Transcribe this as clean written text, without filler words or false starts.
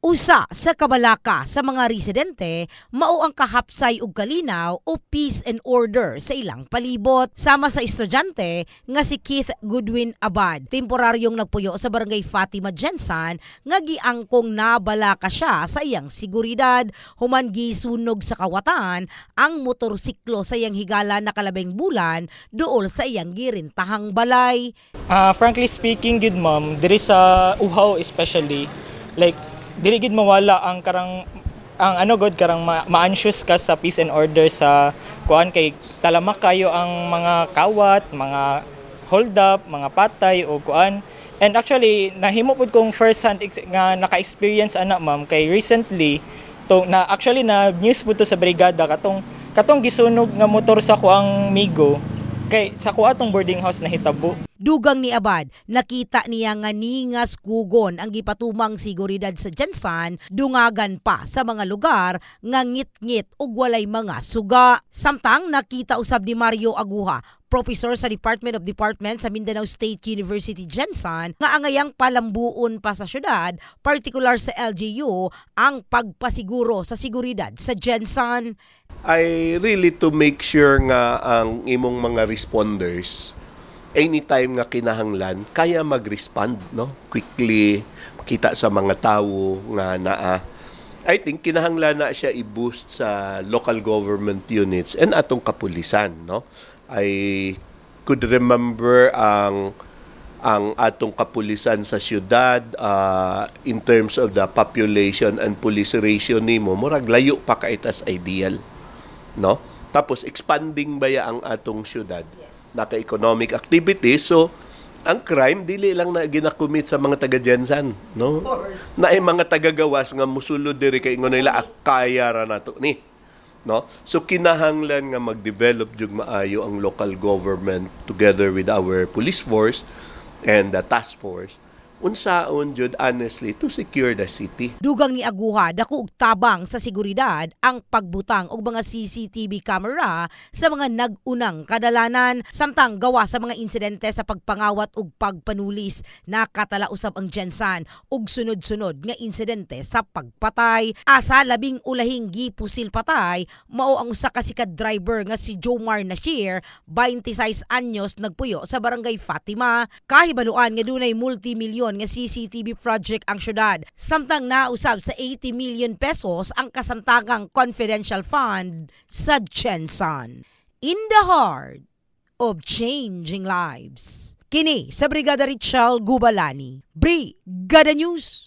Usa sa kabalaka sa mga residente mao ang kahapsay ug kalinaw o peace and order sa ilang palibot sama sa estudyante nga si Keith Goodwin Abad. Temporaryong nagpuyo sa barangay Fatima Jensan nga giangkong nabalaka siya sa iyang seguridad human gisunog sa kawatan ang motorsiklo sa iyang higala nakalabing bulan duol sa iyang girintahang balay. Frankly speaking, good ma'am, diri sa uhaw especially, like dili gid mawala ang karang ma-anxious ka sa peace and order sa kuan kay talamak kayo ang mga kawat, mga hold up, mga patay o kuan. And actually nahimo pud kong first hand nga naka-experience ana ma'am kay recently na news pud to sa brigada katong gisunog nga motor sa kuang migo kay sa kuatong boarding house na hitabo. Dugang ni Abad, nakita niya nga ningas kugon ang gipatumang seguridad sa Jensan, dungagan pa sa mga lugar nga ngit-ngit ug walay mga suga. Samtang nakita usab ni Mario Aguha, professor sa Department of Department sa Mindanao State University Jensan, nga angayang palambuon pa sa syudad, partikular sa LGU, ang pagpasiguro sa seguridad sa Jensan. I really to make sure nga ang imong mga responders anytime nga kinahanglan kaya mag-respond no quickly makita sa mga tawo nga naa. I think kinahanglan na siya i-boost sa local government units and atong kapulisan no. I could remember ang atong kapulisan sa syudad in terms of the population and police ratio nimo murag layo pa kaitas ideal no. Tapos expanding baya ang atong syudad naka-economic activity. So, ang crime, dili lang na ginakumit sa mga taga-Jensan, no? Na ay mga taga-gawas nga musulod diri kay ingon nila kaya ra nato ni, no? So, kinahanglan nga mag-develop jud maayo ang local government together with our police force and the task force unsaon jud honestly to secure the city. Dugang ni Aguha, dako og tabang sa seguridad ang pagbutang og mga CCTV camera sa mga nag-unang kadalanan samtang gawa sa mga insidente sa pagpangawat ug pagpanulis nakatala usab ang Jensan ug sunod-sunod nga insidente sa pagpatay. Asa labing ulahing gipusil patay mao ang usa ka sikat driver nga si Jomar Nasir, 26 anyos, nagpuyo sa barangay Fatima. Kahibaluan nga dunay multi-milyon nga CCTV project ang syudad. Samtang nausab sa 80 million pesos ang kasantagang confidential fund sa Jensan. In the heart of changing lives. Kini sa Brigada Richelle Gubalani. Brigada News.